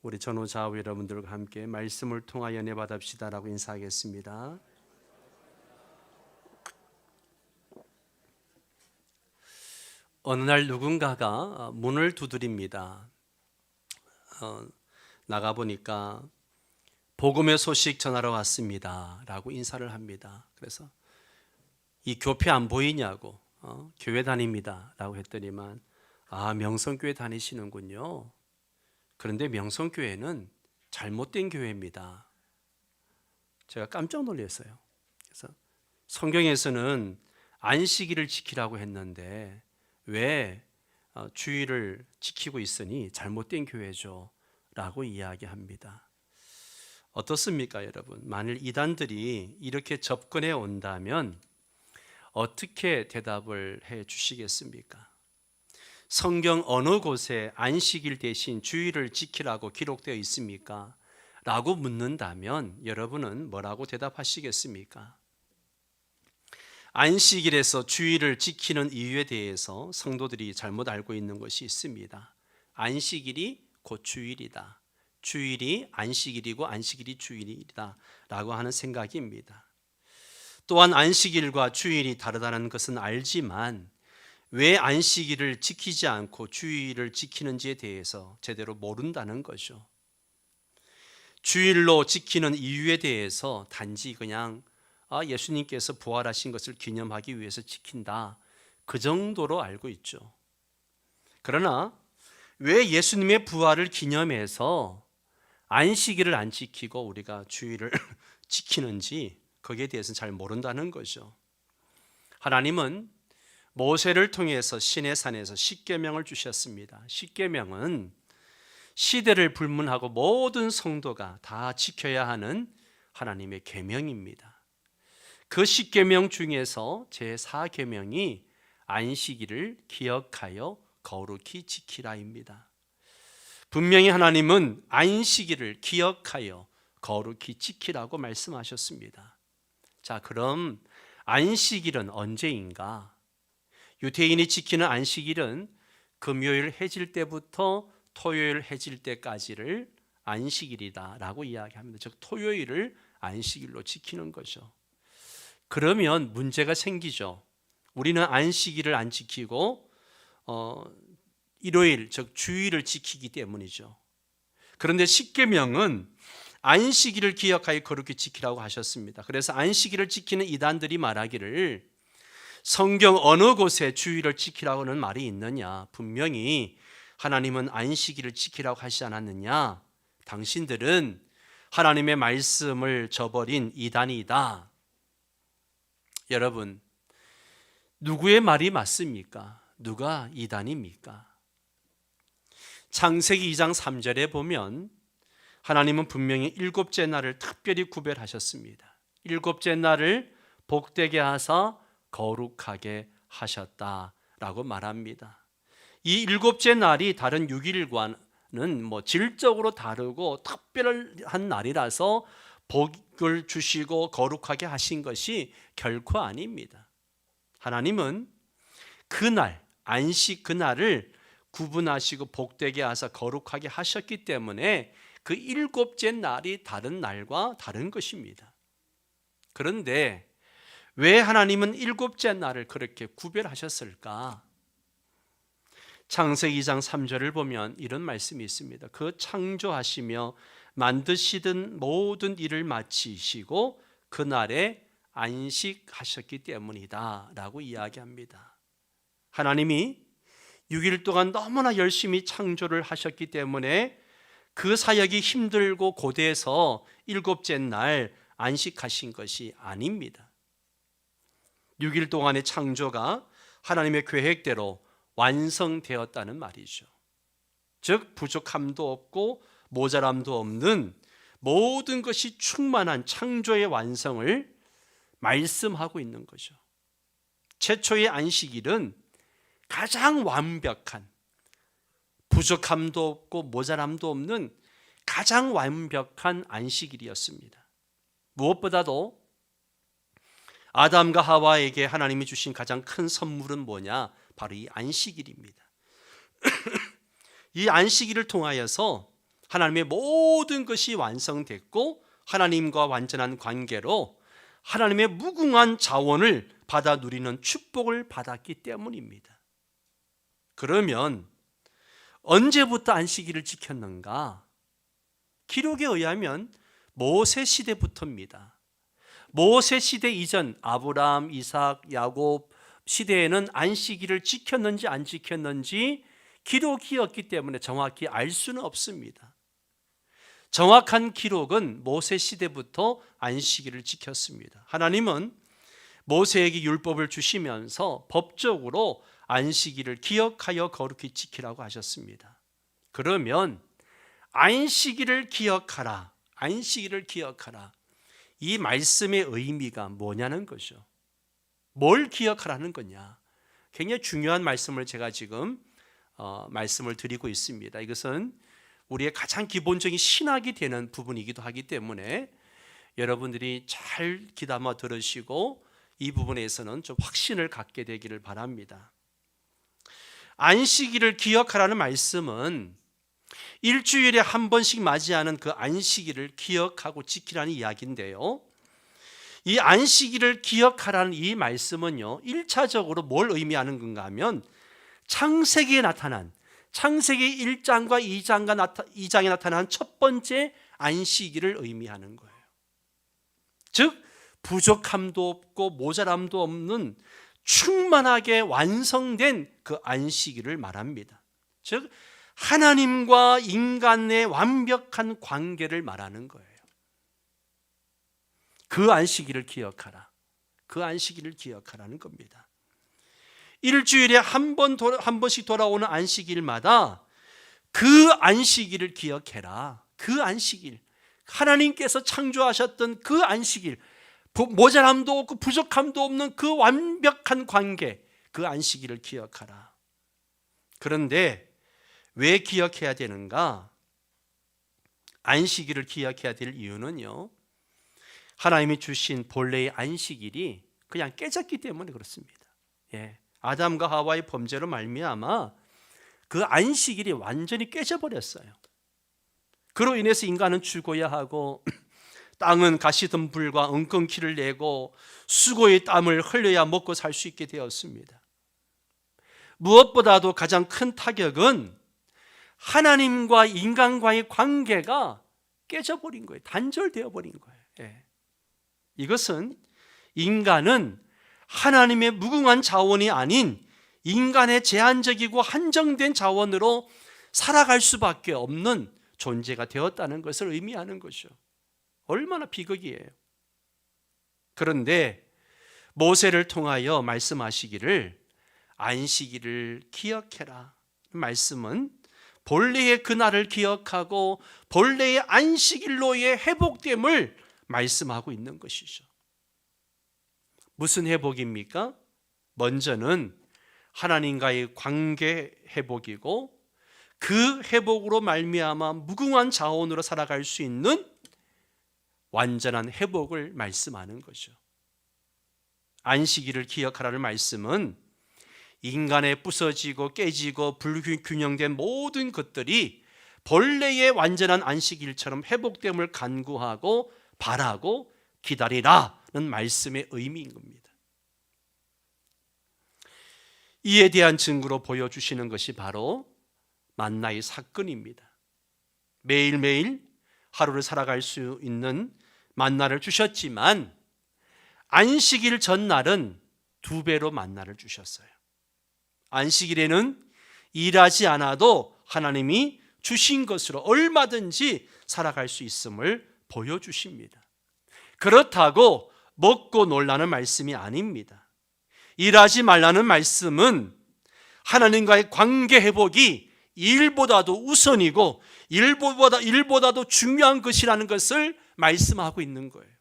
우리 전후좌우 여러분들과 함께 말씀을 통하여 은혜 받읍시다라고 인사하겠습니다. 어느 날 누군가가 문을 두드립니다. 나가보니까 복음의 소식 전하러 왔습니다 라고 인사를 합니다. 그래서 이 교회 안 보이냐고, 교회 다닙니다 라고 했더니만, 명성교회 다니시는군요. 그런데 명성교회는 잘못된 교회입니다. 제가 깜짝 놀랐어요. 그래서 성경에서는 안식일을 지키라고 했는데 왜 주일을 지키고 있으니 잘못된 교회죠 라고 이야기합니다. 어떻습니까 여러분? 만일 이단들이 이렇게 접근해 온다면 어떻게 대답을 해 주시겠습니까? 성경 어느 곳에 안식일 대신 주일을 지키라고 기록되어 있습니까? 라고 묻는다면 여러분은 뭐라고 대답하시겠습니까? 안식일에서 주일을 지키는 이유에 대해서 성도들이 잘못 알고 있는 것이 있습니다. 안식일이 곧 주일이다. 주일이 안식일이고 안식일이 주일이다 라고 하는 생각입니다. 또한 안식일과 주일이 다르다는 것은 알지만 왜 안식일을 지키지 않고 주일을 지키는지에 대해서 제대로 모른다는 거죠. 주일로 지키는 이유에 대해서 단지 그냥 예수님께서 부활하신 것을 기념하기 위해서 지킨다, 그 정도로 알고 있죠. 그러나 왜 예수님의 부활을 기념해서 안식일을 안 지키고 우리가 주일을 지키는지 거기에 대해서는 잘 모른다는 거죠. 하나님은 모세를 통해서 시내산에서 십계명을 주셨습니다. 십계명은 시대를 불문하고 모든 성도가 다 지켜야 하는 하나님의 계명입니다. 그 십계명 중에서 제4계명이 안식일을 기억하여 거룩히 지키라입니다. 분명히 하나님은 안식일을 기억하여 거룩히 지키라고 말씀하셨습니다. 자, 그럼 안식일은 언제인가? 유대인이 지키는 안식일은 금요일 해질 때부터 토요일 해질 때까지를 안식일이다 라고 이야기합니다. 즉 토요일을 안식일로 지키는 거죠. 그러면 문제가 생기죠. 우리는 안식일을 안 지키고 일요일 즉 주일을 지키기 때문이죠. 그런데 십계명은 안식일을 기억하여 거룩히 지키라고 하셨습니다. 그래서 안식일을 지키는 이단들이 말하기를 성경 어느 곳에 주일을 지키라고는 말이 있느냐? 분명히 하나님은 안식일을 지키라고 하시지 않았느냐? 당신들은 하나님의 말씀을 저버린 이단이다. 여러분, 누구의 말이 맞습니까? 누가 이단입니까? 창세기 2장 3절에 보면 하나님은 분명히 일곱째 날을 특별히 구별하셨습니다. 일곱째 날을 복되게 하사 거룩하게 하셨다라고 말합니다. 이 일곱째 날이 다른 6일과는 질적으로 다르고 특별한 날이라서 복을 주시고 거룩하게 하신 것이 결코 아닙니다. 하나님은 그날, 안식 그날을 구분하시고 복되게 하사 거룩하게 하셨기 때문에 그 일곱째 날이 다른 날과 다른 것입니다. 그런데 왜 하나님은 일곱째 날을 그렇게 구별하셨을까? 창세기 2장 3절을 보면 이런 말씀이 있습니다. 그 창조하시며 만드시던 모든 일을 마치시고 그날에 안식하셨기 때문이다 라고 이야기합니다. 하나님이 6일 동안 너무나 열심히 창조를 하셨기 때문에 그 사역이 힘들고 고되어서 일곱째 날 안식하신 것이 아닙니다. 6일 동안의 창조가 하나님의 계획대로 완성되었다는 말이죠. 즉 부족함도 없고 모자람도 없는 모든 것이 충만한 창조의 완성을 말씀하고 있는 거죠. 최초의 안식일은 가장 완벽한, 부족함도 없고 모자람도 없는 가장 완벽한 안식일이었습니다. 무엇보다도 아담과 하와에게 하나님이 주신 가장 큰 선물은 뭐냐? 바로 이 안식일입니다. 이 안식일을 통하여서 하나님의 모든 것이 완성됐고 하나님과 완전한 관계로 하나님의 무궁한 자원을 받아 누리는 축복을 받았기 때문입니다. 그러면 언제부터 안식일을 지켰는가? 기록에 의하면 모세 시대부터입니다. 모세 시대 이전 아브라함, 이삭, 야곱 시대에는 안식일을 지켰는지 안 지켰는지 기록이 없기 때문에 정확히 알 수는 없습니다. 정확한 기록은 모세 시대부터 안식일을 지켰습니다. 하나님은 모세에게 율법을 주시면서 법적으로 안식일을 기억하여 거룩히 지키라고 하셨습니다. 그러면 안식일을 기억하라, 안식일을 기억하라, 이 말씀의 의미가 뭐냐는 거죠. 뭘 기억하라는 거냐? 굉장히 중요한 말씀을 제가 지금 말씀을 드리고 있습니다. 이것은 우리의 가장 기본적인 신학이 되는 부분이기도 하기 때문에 여러분들이 잘 귀담아 들으시고 이 부분에서는 좀 확신을 갖게 되기를 바랍니다. 안식일을 기억하라는 말씀은 일주일에 한 번씩 맞이하는 그 안식일을 기억하고 지키라는 이야기인데요, 이 안식일을 기억하라는 이 말씀은요, 1차적으로 뭘 의미하는 건가 하면 창세기에 나타난, 창세기 1장과 2장에 나타난 첫 번째 안식일을 의미하는 거예요. 즉 부족함도 없고 모자람도 없는 충만하게 완성된 그 안식일을 말합니다. 즉 하나님과 인간의 완벽한 관계를 말하는 거예요. 그 안식일을 기억하라, 그 안식일을 기억하라는 겁니다. 일주일에 한 번씩 돌아오는 안식일마다 그 안식일을 기억해라. 그 안식일, 하나님께서 창조하셨던 그 안식일, 모자람도 없고 부족함도 없는 그 완벽한 관계, 그 안식일을 기억하라. 그런데 왜 기억해야 되는가? 안식일을 기억해야 될 이유는요, 하나님이 주신 본래의 안식일이 그냥 깨졌기 때문에 그렇습니다. 아담과 하와의 범죄로 말미암아 그 안식일이 완전히 깨져버렸어요. 그로 인해서 인간은 죽어야 하고 땅은 가시덤불과 엉겅퀴를 내고 수고의 땀을 흘려야 먹고 살 수 있게 되었습니다. 무엇보다도 가장 큰 타격은 하나님과 인간과의 관계가 깨져버린 거예요. 단절되어 버린 거예요. 이것은 인간은 하나님의 무궁한 자원이 아닌 인간의 제한적이고 한정된 자원으로 살아갈 수밖에 없는 존재가 되었다는 것을 의미하는 것이죠. 얼마나 비극이에요. 그런데 모세를 통하여 말씀하시기를 안식일을 기억해라, 말씀은 본래의 그날을 기억하고 본래의 안식일로의 회복됨을 말씀하고 있는 것이죠. 무슨 회복입니까? 먼저는 하나님과의 관계 회복이고 그 회복으로 말미암아 무궁한 자원으로 살아갈 수 있는 완전한 회복을 말씀하는 거죠. 안식일을 기억하라는 말씀은 인간의 부서지고 깨지고 불균형된 모든 것들이 본래의 완전한 안식일처럼 회복됨을 간구하고 바라고 기다리라는 말씀의 의미인 겁니다. 이에 대한 증거로 보여주시는 것이 바로 만나의 사건입니다. 매일매일 하루를 살아갈 수 있는 만나를 주셨지만 안식일 전날은 2배로 만나를 주셨어요. 안식일에는 일하지 않아도 하나님이 주신 것으로 얼마든지 살아갈 수 있음을 보여주십니다. 그렇다고 먹고 놀라는 말씀이 아닙니다. 일하지 말라는 말씀은 하나님과의 관계 회복이 일보다도 우선이고 일보다도 중요한 것이라는 것을 말씀하고 있는 거예요.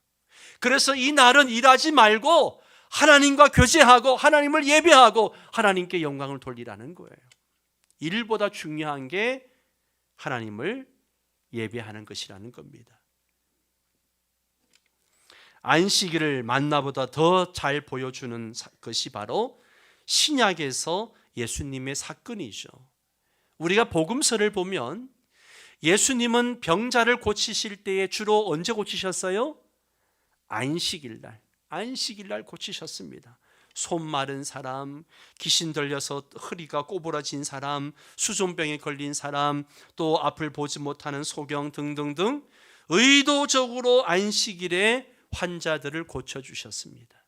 그래서 이 날은 일하지 말고 하나님과 교제하고 하나님을 예배하고 하나님께 영광을 돌리라는 거예요. 일보다 중요한 게 하나님을 예배하는 것이라는 겁니다. 안식일을 만나보다 더 잘 보여주는 것이 바로 신약에서 예수님의 사건이죠. 우리가 복음서를 보면 예수님은 병자를 고치실 때에 주로 언제 고치셨어요? 안식일 날 고치셨습니다. 손 마른 사람, 귀신 들려서 허리가 꼬부라진 사람, 수종병에 걸린 사람, 또 앞을 보지 못하는 소경 등등등 의도적으로 안식일에 환자들을 고쳐주셨습니다.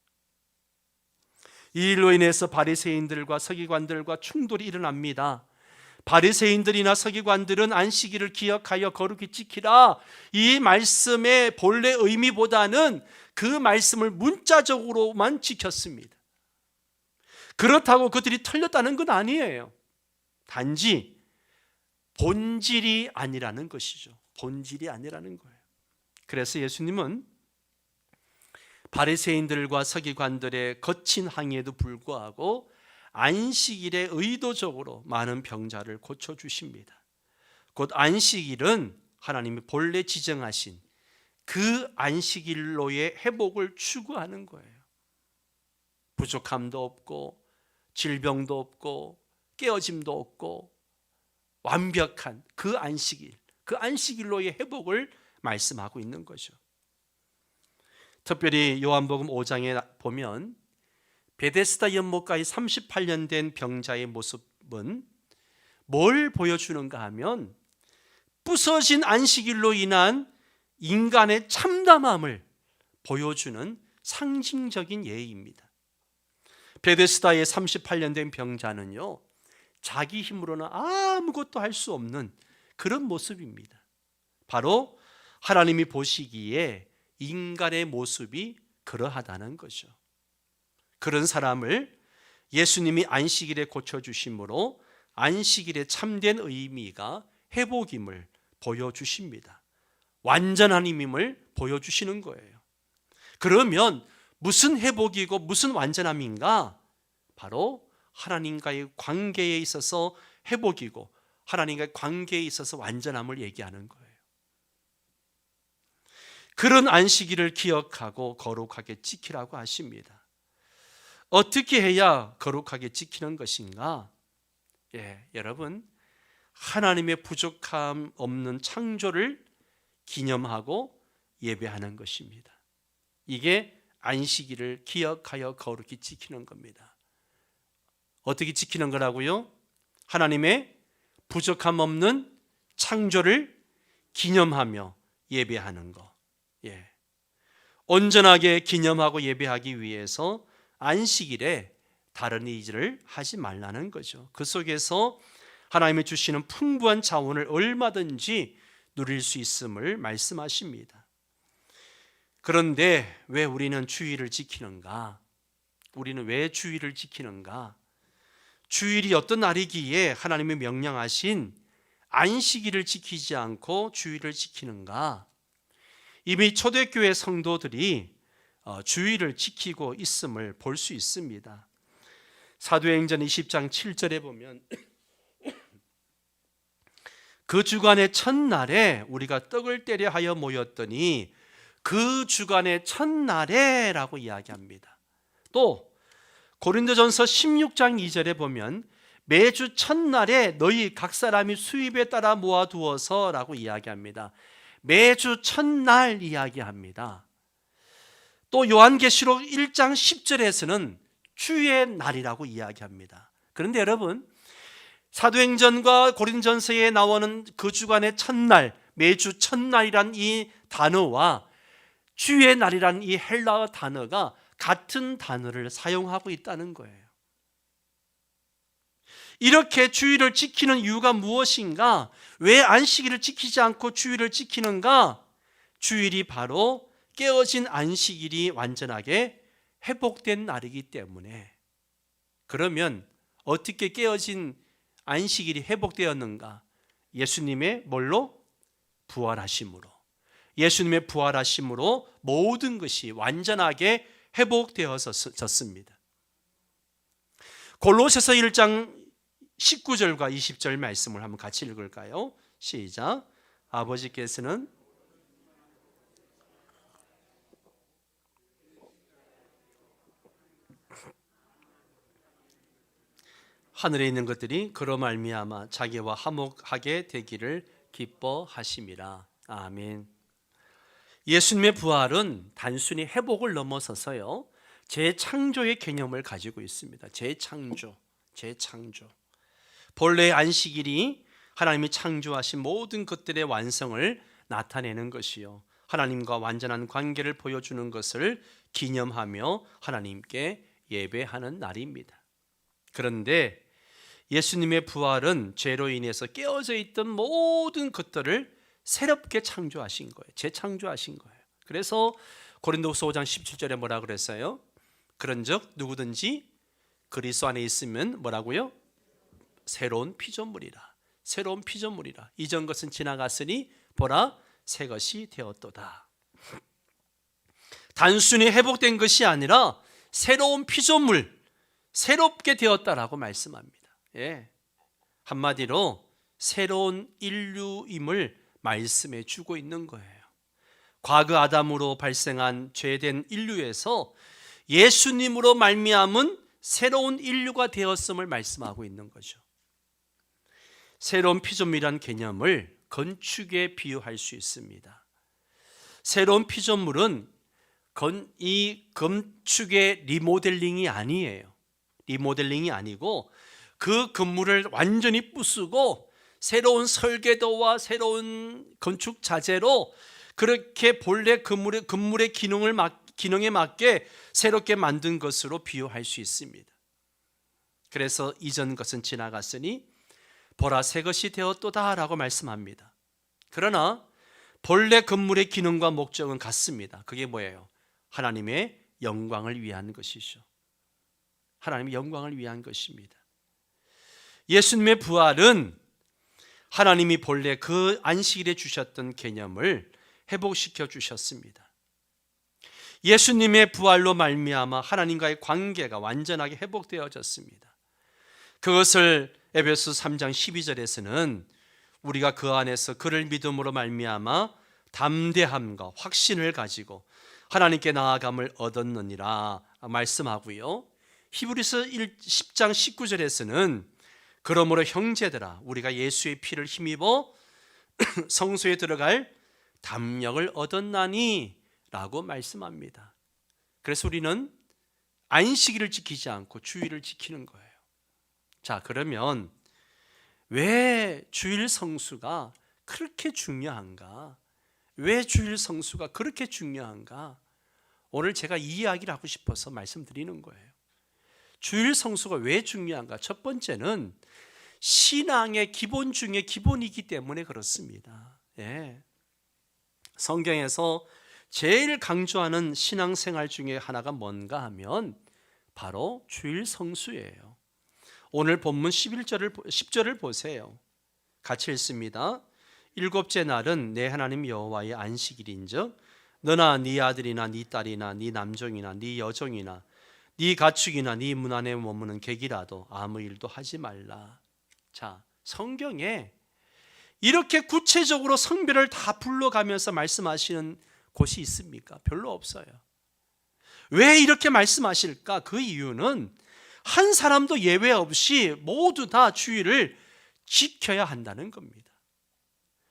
이 일로 인해서 바리새인들과 서기관들과 충돌이 일어납니다. 바리새인들이나 서기관들은 안식일을 기억하여 거룩히 지키라, 이 말씀의 본래 의미보다는 그 말씀을 문자적으로만 지켰습니다. 그렇다고 그들이 틀렸다는 건 아니에요. 단지 본질이 아니라는 것이죠. 본질이 아니라는 거예요. 그래서 예수님은 바리새인들과 서기관들의 거친 항의에도 불구하고 안식일에 의도적으로 많은 병자를 고쳐주십니다. 곧 안식일은 하나님이 본래 지정하신 그 안식일로의 회복을 추구하는 거예요. 부족함도 없고 질병도 없고 깨어짐도 없고 완벽한 그 안식일로의 회복을 말씀하고 있는 거죠. 특별히 요한복음 5장에 보면 베데스다 연못가에 38년 된 병자의 모습은 뭘 보여주는가 하면 부서진 안식일로 인한 인간의 참담함을 보여주는 상징적인 예입니다. 베데스다의 38년 된 병자는요, 자기 힘으로는 아무것도 할 수 없는 그런 모습입니다. 바로 하나님이 보시기에 인간의 모습이 그러하다는 거죠. 그런 사람을 예수님이 안식일에 고쳐주심으로 안식일의 참된 의미가 회복임을 보여주십니다. 완전한 힘임을 보여주시는 거예요. 그러면 무슨 회복이고 무슨 완전함인가? 바로 하나님과의 관계에 있어서 회복이고 하나님과의 관계에 있어서 완전함을 얘기하는 거예요. 그런 안식일을 기억하고 거룩하게 지키라고 하십니다. 어떻게 해야 거룩하게 지키는 것인가? 여러분, 하나님의 부족함 없는 창조를 기념하고 예배하는 것입니다. 이게 안식일을 기억하여 거룩히 지키는 겁니다. 어떻게 지키는 거라고요? 하나님의 부족함 없는 창조를 기념하며 예배하는 거. 온전하게 기념하고 예배하기 위해서 안식일에 다른 일을 하지 말라는 거죠. 그 속에서 하나님이 주시는 풍부한 자원을 얼마든지 누릴 수 있음을 말씀하십니다. 그런데 왜 우리는 주일을 지키는가? 우리는 왜 주일을 지키는가? 주일이 어떤 날이기에 하나님이 명령하신 안식일을 지키지 않고 주일을 지키는가? 이미 초대교회 성도들이 주일을 지키고 있음을 볼 수 있습니다. 사도행전 20장 7절에 보면 그 주간의 첫날에 우리가 떡을 떼려 하여 모였더니 그 주간의 첫날에 라고 이야기합니다. 또 고린도전서 16장 2절에 보면 매주 첫날에 너희 각 사람이 수입에 따라 모아두어서 라고 이야기합니다. 매주 첫날 이야기합니다. 또 요한계시록 1장 10절에서는 주의 날이라고 이야기합니다. 그런데 여러분, 사도행전과 고린도전서에 나오는 그 주간의 첫날, 매주 첫날이란 이 단어와 주의 날이란 이 헬라어 단어가 같은 단어를 사용하고 있다는 거예요. 이렇게 주일을 지키는 이유가 무엇인가? 왜 안식일을 지키지 않고 주일을 지키는가? 주일이 바로 깨어진 안식일이 완전하게 회복된 날이기 때문에. 그러면 어떻게 깨어진 안식일이 회복되었는가? 예수님의 뭘로? 부활하심으로. 예수님의 부활하심으로 모든 것이 완전하게 회복되어졌습니다. 골로새서 1장 19절과 20절 말씀을 한번 같이 읽을까요? 시작. 아버지께서는 하늘에 있는 것들이 그로 말미암아 자기와 화목하게 되기를 기뻐하심이라. 아멘. 예수님의 부활은 단순히 회복을 넘어서서요, 재창조의 개념을 가지고 있습니다. 재창조. 본래의 안식일이 하나님이 창조하신 모든 것들의 완성을 나타내는 것이요, 하나님과 완전한 관계를 보여주는 것을 기념하며 하나님께 예배하는 날입니다. 그런데 예수님의 부활은 죄로 인해서 깨어져 있던 모든 것들을 새롭게 창조하신 거예요. 재창조하신 거예요. 그래서 고린도후서 5장 17절에 뭐라 그랬어요? 그런즉 누구든지 그리스도 안에 있으면 뭐라고요? 새로운 피조물이라. 새로운 피조물이라. 이전 것은 지나갔으니 보라 새 것이 되었도다. 단순히 회복된 것이 아니라 새로운 피조물, 새롭게 되었다라고 말씀합니다. 예. 한마디로 새로운 인류임을 말씀해 주고 있는 거예요. 과거 아담으로 발생한 죄된 인류에서 예수님으로 말미암은 새로운 인류가 되었음을 말씀하고 있는 거죠. 새로운 피조물이란 개념을 건축에 비유할 수 있습니다. 새로운 피조물은 이 건축의 리모델링이 아니에요. 리모델링이 아니고 그 건물을 완전히 부수고 새로운 설계도와 새로운 건축 자재로 그렇게 본래 건물의 기능에 맞게 새롭게 만든 것으로 비유할 수 있습니다. 그래서 이전 것은 지나갔으니 보라 새 것이 되었도다 라고 말씀합니다. 그러나 본래 건물의 기능과 목적은 같습니다. 그게 뭐예요? 하나님의 영광을 위한 것이죠. 하나님의 영광을 위한 것입니다. 예수님의 부활은 하나님이 본래 그 안식일에 주셨던 개념을 회복시켜 주셨습니다. 예수님의 부활로 말미암아 하나님과의 관계가 완전하게 회복되어졌습니다. 그것을 에베소 3장 12절에서는 우리가 그 안에서 그를 믿음으로 말미암아 담대함과 확신을 가지고 하나님께 나아감을 얻었느니라 말씀하고요. 히브리서 10장 19절에서는 그러므로 형제들아 우리가 예수의 피를 힘입어 성소에 들어갈 담력을 얻었나니 라고 말씀합니다. 그래서 우리는 안식일을 지키지 않고 주일을 지키는 거예요. 자, 그러면 왜 주일 성수가 그렇게 중요한가? 왜 주일 성수가 그렇게 중요한가? 오늘 제가 이 이야기를 하고 싶어서 말씀드리는 거예요. 주일 성수가 왜 중요한가? 첫 번째는 신앙의 기본 중에 기본이기 때문에 그렇습니다. 예. 성경에서 제일 강조하는 신앙생활 중에 하나가 뭔가 하면 바로 주일 성수예요. 오늘 본문 10절을 보세요. 같이 읽습니다. 일곱째 날은 내 하나님 여호와의 안식일인즉 너나 네 아들이나 네 딸이나 네 남종이나 네 여종이나 네 가축이나 네 문 안에 머무는 객이라도 아무 일도 하지 말라. 자, 성경에 이렇게 구체적으로 성별을 다 불러가면서 말씀하시는 곳이 있습니까? 별로 없어요. 왜 이렇게 말씀하실까? 그 이유는 한 사람도 예외 없이 모두 다 주일을 지켜야 한다는 겁니다.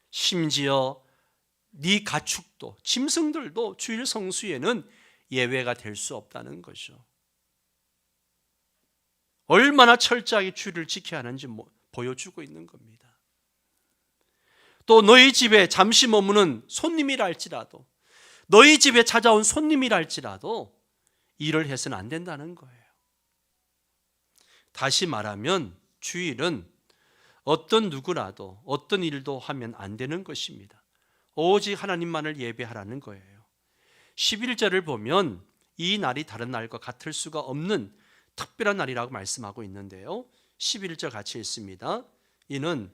심지어 네 가축도 짐승들도 주일 성수에는 예외가 될 수 없다는 거죠. 얼마나 철저하게 주일을 지켜야 하는지 보여주고 있는 겁니다. 또 너희 집에 잠시 머무는 손님이라 할지라도 너희 집에 찾아온 손님이라 할지라도 일을 해서는 안 된다는 거예요. 다시 말하면 주일은 어떤 누구라도 어떤 일도 하면 안 되는 것입니다. 오직 하나님만을 예배하라는 거예요. 11절을 보면 이 날이 다른 날과 같을 수가 없는 특별한 날이라고 말씀하고 있는데요. 11절 같이 읽습니다. 이는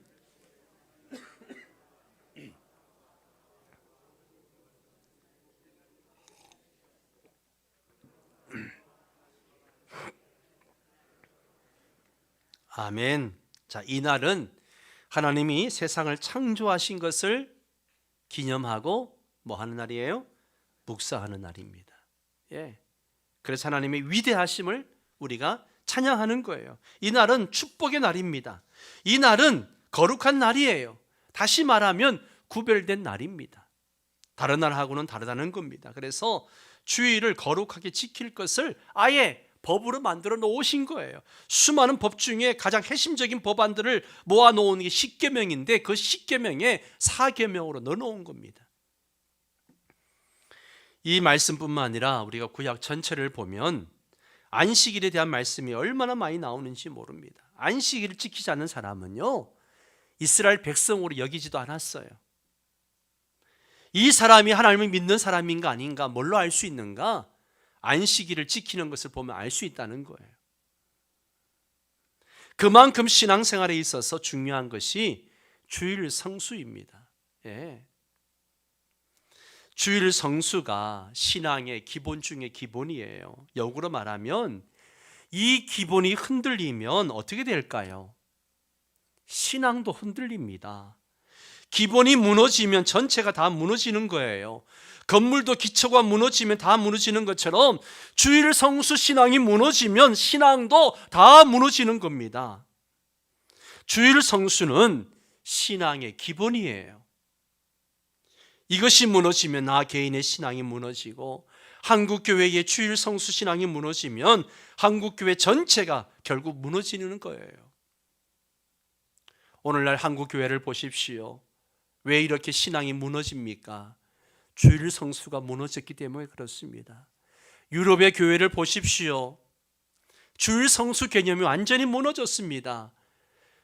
아멘. 자, 이 날은 하나님이 세상을 창조하신 것을 기념하고 뭐 하는 날이에요? 묵상하는 날입니다. 예. 그래서 하나님의 위대하심을 우리가 찬양하는 거예요. 이 날은 축복의 날입니다. 이 날은 거룩한 날이에요. 다시 말하면 구별된 날입니다. 다른 날하고는 다르다는 겁니다. 그래서 주일을 거룩하게 지킬 것을 아예 법으로 만들어 놓으신 거예요. 수많은 법 중에 가장 핵심적인 법안들을 모아 놓은 게 십계명인데 그 십계명에 사계명으로 넣어 놓은 겁니다. 이 말씀뿐만 아니라 우리가 구약 전체를 보면 안식일에 대한 말씀이 얼마나 많이 나오는지 모릅니다. 안식일을 지키지 않는 사람은요, 이스라엘 백성으로 여기지도 않았어요. 이 사람이 하나님을 믿는 사람인가 아닌가 뭘로 알 수 있는가? 안식일을 지키는 것을 보면 알 수 있다는 거예요. 그만큼 신앙생활에 있어서 중요한 것이 주일 성수입니다. 예. 주일 성수가 신앙의 기본 중의 기본이에요. 역으로 말하면 이 기본이 흔들리면 어떻게 될까요? 신앙도 흔들립니다. 기본이 무너지면 전체가 다 무너지는 거예요. 건물도 기초가 무너지면 다 무너지는 것처럼 주일 성수 신앙이 무너지면 신앙도 다 무너지는 겁니다. 주일 성수는 신앙의 기본이에요. 이것이 무너지면 나 개인의 신앙이 무너지고, 한국교회의 주일 성수 신앙이 무너지면 한국교회 전체가 결국 무너지는 거예요. 오늘날 한국교회를 보십시오. 왜 이렇게 신앙이 무너집니까? 주일 성수가 무너졌기 때문에 그렇습니다. 유럽의 교회를 보십시오. 주일 성수 개념이 완전히 무너졌습니다.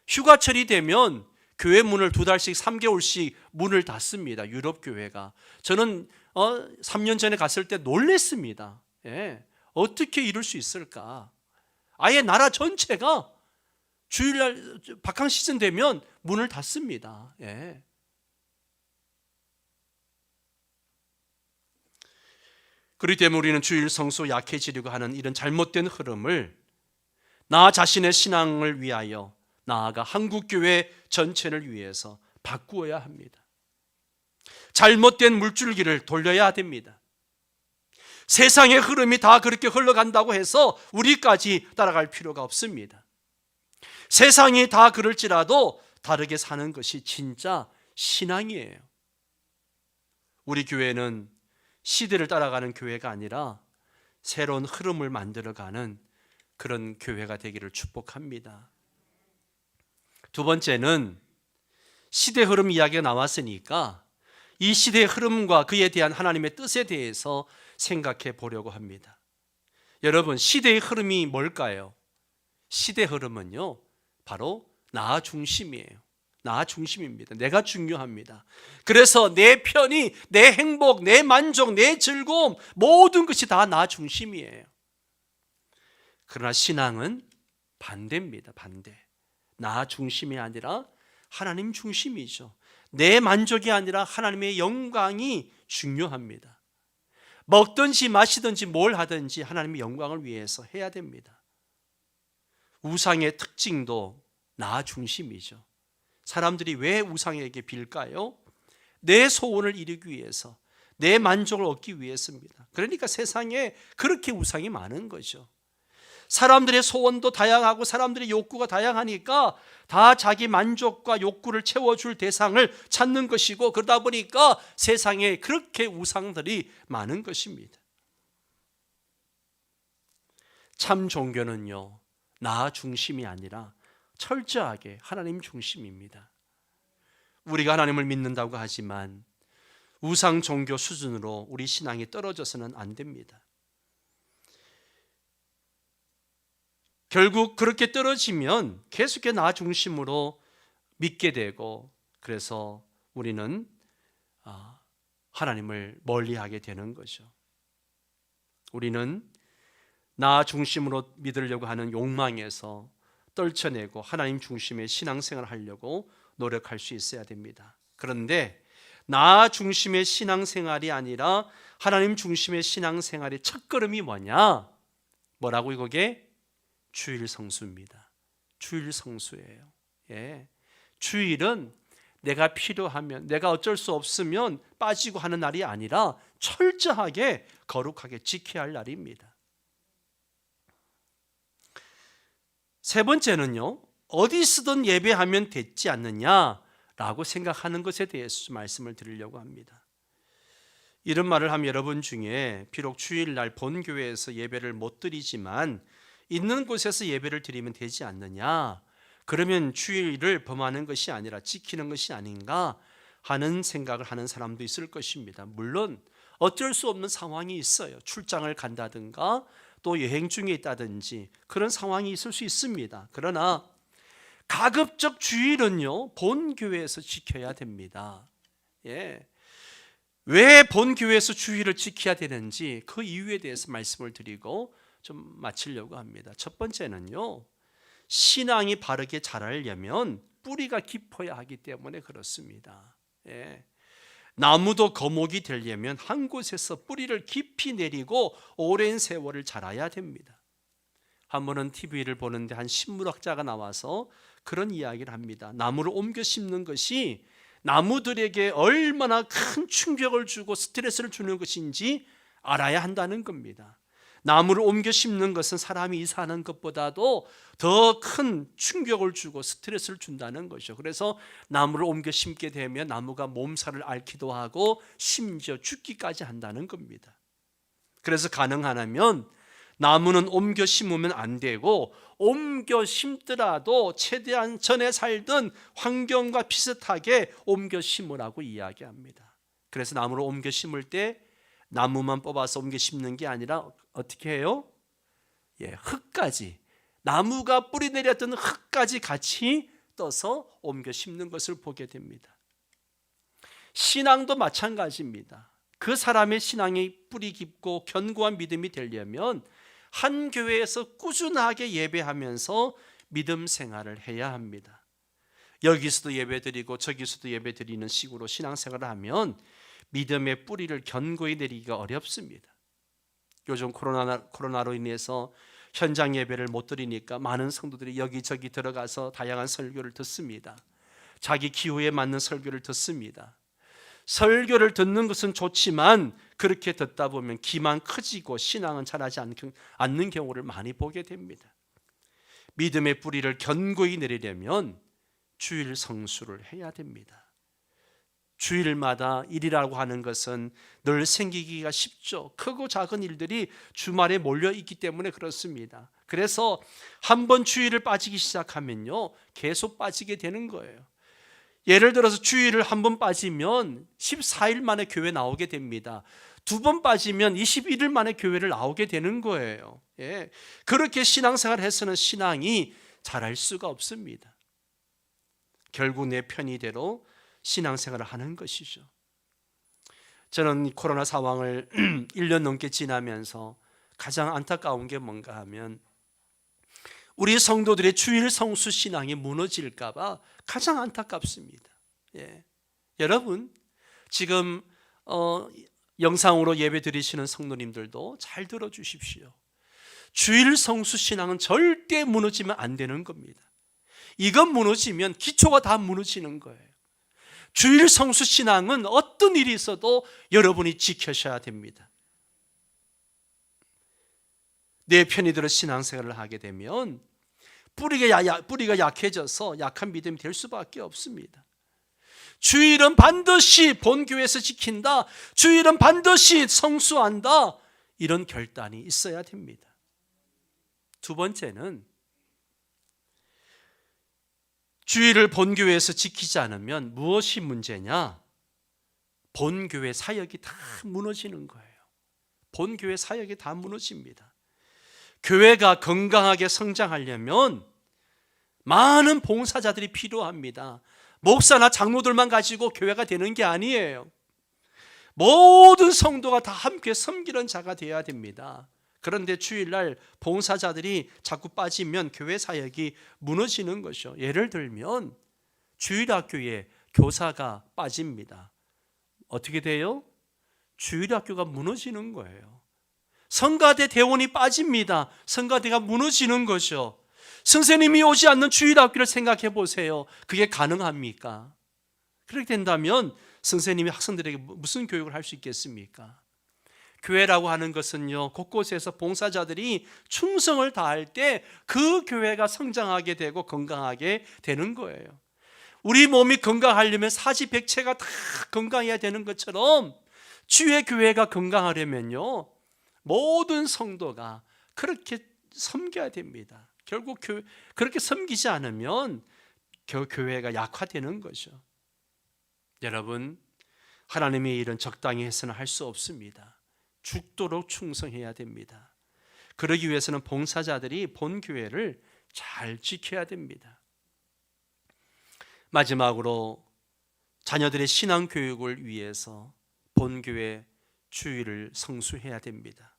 휴가철이 되면 교회 문을 2달씩 3개월씩 문을 닫습니다. 유럽 교회가. 저는 3년 전에 갔을 때 놀랬습니다. 예. 어떻게 이럴 수 있을까? 아예 나라 전체가 주일날 박항 시즌 되면 문을 닫습니다. 예. 그렇기 때문에 우리는 주일 성수 약해지려고 하는 이런 잘못된 흐름을 나 자신의 신앙을 위하여, 나아가 한국교회 전체를 위해서 바꾸어야 합니다. 잘못된 물줄기를 돌려야 됩니다. 세상의 흐름이 다 그렇게 흘러간다고 해서 우리까지 따라갈 필요가 없습니다. 세상이 다 그럴지라도 다르게 사는 것이 진짜 신앙이에요. 우리 교회는 시대를 따라가는 교회가 아니라 새로운 흐름을 만들어가는 그런 교회가 되기를 축복합니다. 두 번째는 시대 흐름 이야기가 나왔으니까 이 시대의 흐름과 그에 대한 하나님의 뜻에 대해서 생각해 보려고 합니다. 여러분, 시대의 흐름이 뭘까요? 시대 흐름은요, 바로 나 중심이에요. 나 중심입니다. 내가 중요합니다. 그래서 내 편의, 내 행복, 내 만족, 내 즐거움, 모든 것이 다 나 중심이에요. 그러나 신앙은 반대입니다. 반대. 나 중심이 아니라 하나님 중심이죠. 내 만족이 아니라 하나님의 영광이 중요합니다. 먹든지 마시든지 뭘 하든지 하나님의 영광을 위해서 해야 됩니다. 우상의 특징도 나 중심이죠. 사람들이 왜 우상에게 빌까요? 내 소원을 이루기 위해서, 내 만족을 얻기 위해서입니다. 그러니까 세상에 그렇게 우상이 많은 거죠. 사람들의 소원도 다양하고 사람들의 욕구가 다양하니까 다 자기 만족과 욕구를 채워줄 대상을 찾는 것이고, 그러다 보니까 세상에 그렇게 우상들이 많은 것입니다. 참 종교는요, 나 중심이 아니라 철저하게 하나님 중심입니다. 우리가 하나님을 믿는다고 하지만 우상 종교 수준으로 우리 신앙이 떨어져서는 안 됩니다. 결국 그렇게 떨어지면 계속해서 나 중심으로 믿게 되고, 그래서 우리는 하나님을 멀리하게 되는 거죠. 우리는 나 중심으로 믿으려고 하는 욕망에서 떨쳐내고 하나님 중심의 신앙생활을 하려고 노력할 수 있어야 됩니다. 그런데 나 중심의 신앙생활이 아니라 하나님 중심의 신앙생활의 첫걸음이 뭐냐? 뭐라고 그게? 주일 성수입니다. 주일 성수예요. 예. 주일은 내가 필요하면, 내가 어쩔 수 없으면 빠지고 하는 날이 아니라 철저하게 거룩하게 지켜야 할 날입니다. 세 번째는요, 어디 쓰든 예배하면 됐지 않느냐 라고 생각하는 것에 대해서 말씀을 드리려고 합니다. 이런 말을 하면 여러분 중에 비록 주일날 본교회에서 예배를 못 드리지만 있는 곳에서 예배를 드리면 되지 않느냐, 그러면 주일을 범하는 것이 아니라 지키는 것이 아닌가 하는 생각을 하는 사람도 있을 것입니다. 물론 어쩔 수 없는 상황이 있어요. 출장을 간다든가 또 여행 중에 있다든지 그런 상황이 있을 수 있습니다. 그러나 가급적 주일은요, 본교회에서 지켜야 됩니다. 왜 본교회에서 주일을 지켜야 되는지 그 이유에 대해서 말씀을 드리고 좀 마치려고 합니다. 첫 번째는요, 신앙이 바르게 자라려면 뿌리가 깊어야 하기 때문에 그렇습니다. 나무도 거목이 되려면 한 곳에서 뿌리를 깊이 내리고 오랜 세월을 자라야 됩니다. 한 번은 TV를 보는데 한 식물학자가 나와서 그런 이야기를 합니다. 나무를 옮겨 심는 것이 나무들에게 얼마나 큰 충격을 주고 스트레스를 주는 것인지 알아야 한다는 겁니다. 나무를 옮겨 심는 것은 사람이 이사하는 것보다도 더 큰 충격을 주고 스트레스를 준다는 것이죠. 그래서 나무를 옮겨 심게 되면 나무가 몸살을 앓기도 하고 심지어 죽기까지 한다는 겁니다. 그래서 가능하면 나무는 옮겨 심으면 안 되고, 옮겨 심더라도 최대한 전에 살던 환경과 비슷하게 옮겨 심으라고 이야기합니다. 그래서 나무를 옮겨 심을 때 나무만 뽑아서 옮겨 심는 게 아니라 어떻게 해요? 흙까지, 나무가 뿌리 내렸던 흙까지 같이 떠서 옮겨 심는 것을 보게 됩니다. 신앙도 마찬가지입니다. 그 사람의 신앙이 뿌리 깊고 견고한 믿음이 되려면 한 교회에서 꾸준하게 예배하면서 믿음 생활을 해야 합니다. 여기서도 예배드리고 저기서도 예배드리는 식으로 신앙생활을 하면 믿음의 뿌리를 견고히 내리기가 어렵습니다. 요즘 코로나로 인해서 현장 예배를 못 드리니까 많은 성도들이 여기저기 들어가서 다양한 설교를 듣습니다. 자기 기호에 맞는 설교를 듣습니다. 설교를 듣는 것은 좋지만 그렇게 듣다 보면 기만 커지고 신앙은 자라지 않는 경우를 많이 보게 됩니다. 믿음의 뿌리를 견고히 내리려면 주일 성수를 해야 됩니다. 주일마다 일이라고 하는 것은 늘 생기기가 쉽죠. 크고 작은 일들이 주말에 몰려 있기 때문에 그렇습니다. 그래서 한번 주일을 빠지기 시작하면요, 계속 빠지게 되는 거예요. 예를 들어서 주일을 한 번 빠지면 14일 만에 교회 나오게 됩니다. 두 번 빠지면 21일 만에 교회를 나오게 되는 거예요. 그렇게 신앙생활을 해서는 신앙이 자랄 수가 없습니다. 결국 내 편의대로 신앙생활을 하는 것이죠. 저는 코로나 상황을 1년 넘게 지나면서 가장 안타까운 게 뭔가 하면 우리 성도들의 주일 성수 신앙이 무너질까 봐 가장 안타깝습니다. 여러분, 지금 영상으로 예배 드리시는 성도님들도 잘 들어주십시오. 주일 성수 신앙은 절대 무너지면 안 되는 겁니다. 이건 무너지면 기초가 다 무너지는 거예요. 주일 성수 신앙은 어떤 일이 있어도 여러분이 지켜셔야 됩니다. 내 편이 들어 신앙생활을 하게 되면 뿌리가 약해져서 약한 믿음이 될 수밖에 없습니다. 주일은 반드시 본교회에서 지킨다, 주일은 반드시 성수한다, 이런 결단이 있어야 됩니다. 두 번째는 주일을 본교회에서 지키지 않으면 무엇이 문제냐? 본교회 사역이 다 무너지는 거예요. 본교회 사역이 다 무너집니다. 교회가 건강하게 성장하려면 많은 봉사자들이 필요합니다. 목사나 장로들만 가지고 교회가 되는 게 아니에요. 모든 성도가 다 함께 섬기는 자가 되어야 됩니다. 그런데 주일날 봉사자들이 자꾸 빠지면 교회 사역이 무너지는 것이죠. 예를 들면 주일학교에 교사가 빠집니다. 어떻게 돼요? 주일학교가 무너지는 거예요. 성가대 대원이 빠집니다. 성가대가 무너지는 거죠. 선생님이 오지 않는 주일학교를 생각해 보세요. 그게 가능합니까? 그렇게 된다면 선생님이 학생들에게 무슨 교육을 할 수 있겠습니까? 교회라고 하는 것은요, 곳곳에서 봉사자들이 충성을 다할 때 그 교회가 성장하게 되고 건강하게 되는 거예요. 우리 몸이 건강하려면 사지백체가 다 건강해야 되는 것처럼 주의 교회가 건강하려면요, 모든 성도가 그렇게 섬겨야 됩니다. 결국 그렇게 섬기지 않으면 교회가 약화되는 거죠. 여러분, 하나님의 일은 적당히 해서는 할 수 없습니다. 죽도록 충성해야 됩니다. 그러기 위해서는 봉사자들이 본교회를 잘 지켜야 됩니다. 마지막으로 자녀들의 신앙교육을 위해서 본교회 주일을 성수해야 됩니다.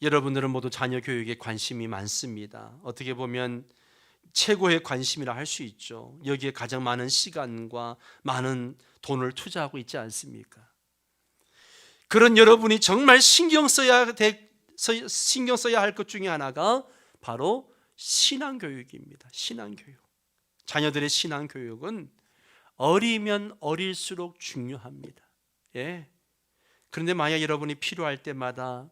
여러분들은 모두 자녀 교육에 관심이 많습니다. 어떻게 보면 최고의 관심이라 할 수 있죠. 여기에 가장 많은 시간과 많은 돈을 투자하고 있지 않습니까? 그런 여러분이 정말 신경 써야 할 것 중에 하나가 바로 신앙교육입니다. 신앙교육. 자녀들의 신앙교육은 어리면 어릴수록 중요합니다. 예. 그런데 만약 여러분이 필요할 때마다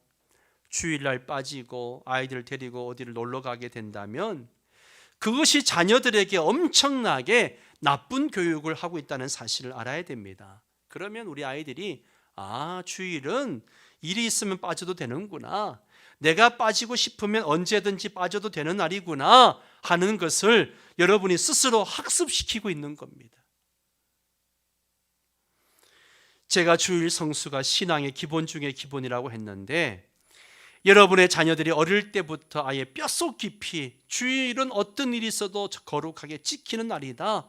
주일날 빠지고 아이들 데리고 어디를 놀러 가게 된다면 그것이 자녀들에게 엄청나게 나쁜 교육을 하고 있다는 사실을 알아야 됩니다. 그러면 우리 아이들이 주일은 일이 있으면 빠져도 되는구나, 내가 빠지고 싶으면 언제든지 빠져도 되는 날이구나 하는 것을 여러분이 스스로 학습시키고 있는 겁니다. 제가 주일 성수가 신앙의 기본 중의 기본이라고 했는데, 여러분의 자녀들이 어릴 때부터 아예 뼛속 깊이 주일은 어떤 일이 있어도 거룩하게 지키는 날이다,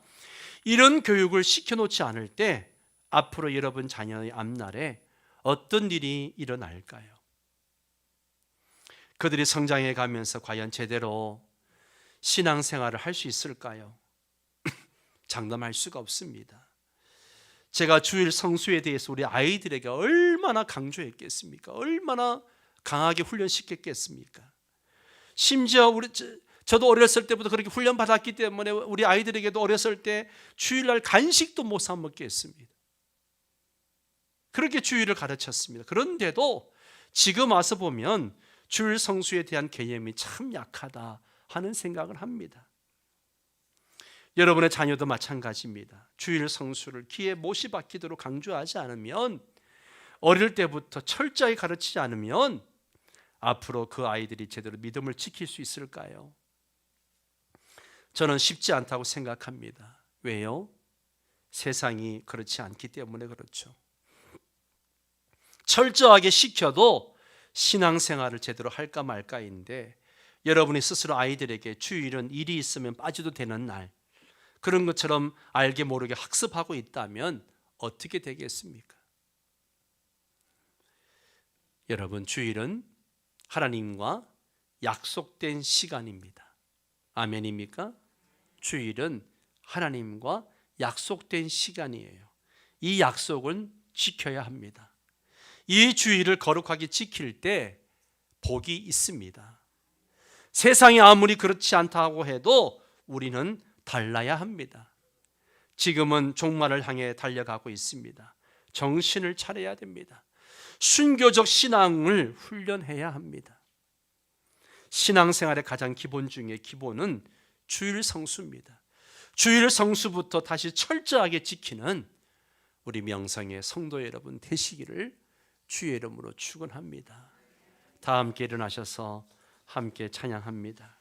이런 교육을 시켜놓지 않을 때 앞으로 여러분 자녀의 앞날에 어떤 일이 일어날까요? 그들이 성장해 가면서 과연 제대로 신앙생활을 할 수 있을까요? 장담할 수가 없습니다. 제가 주일 성수에 대해서 우리 아이들에게 얼마나 강조했겠습니까? 얼마나 강하게 훈련시켰겠습니까? 심지어 저도 어렸을 때부터 그렇게 훈련받았기 때문에 우리 아이들에게도 어렸을 때 주일날 간식도 못 사 먹게 했습니다. 그렇게 주일을 가르쳤습니다. 그런데도 지금 와서 보면 주일 성수에 대한 개념이 참 약하다 하는 생각을 합니다. 여러분의 자녀도 마찬가지입니다. 주일 성수를 귀에 못이 박히도록 강조하지 않으면, 어릴 때부터 철저히 가르치지 않으면 앞으로 그 아이들이 제대로 믿음을 지킬 수 있을까요? 저는 쉽지 않다고 생각합니다. 왜요? 세상이 그렇지 않기 때문에 그렇죠. 철저하게 시켜도 신앙생활을 제대로 할까 말까인데, 여러분이 스스로 아이들에게 주일은 일이 있으면 빠져도 되는 날, 그런 것처럼 알게 모르게 학습하고 있다면 어떻게 되겠습니까? 여러분, 주일은 하나님과 약속된 시간입니다. 아멘입니까? 주일은 하나님과 약속된 시간이에요. 이 약속은 지켜야 합니다. 이 주일을 거룩하게 지킬 때 복이 있습니다. 세상이 아무리 그렇지 않다고 해도 우리는 달라야 합니다. 지금은 종말을 향해 달려가고 있습니다. 정신을 차려야 됩니다. 순교적 신앙을 훈련해야 합니다. 신앙생활의 가장 기본 중에 기본은 주일 성수입니다. 주일 성수부터 다시 철저하게 지키는 우리 명성의 성도 여러분 되시기를 주의 이름으로 축원합니다. 다 함께 일어나셔서 함께 찬양합니다.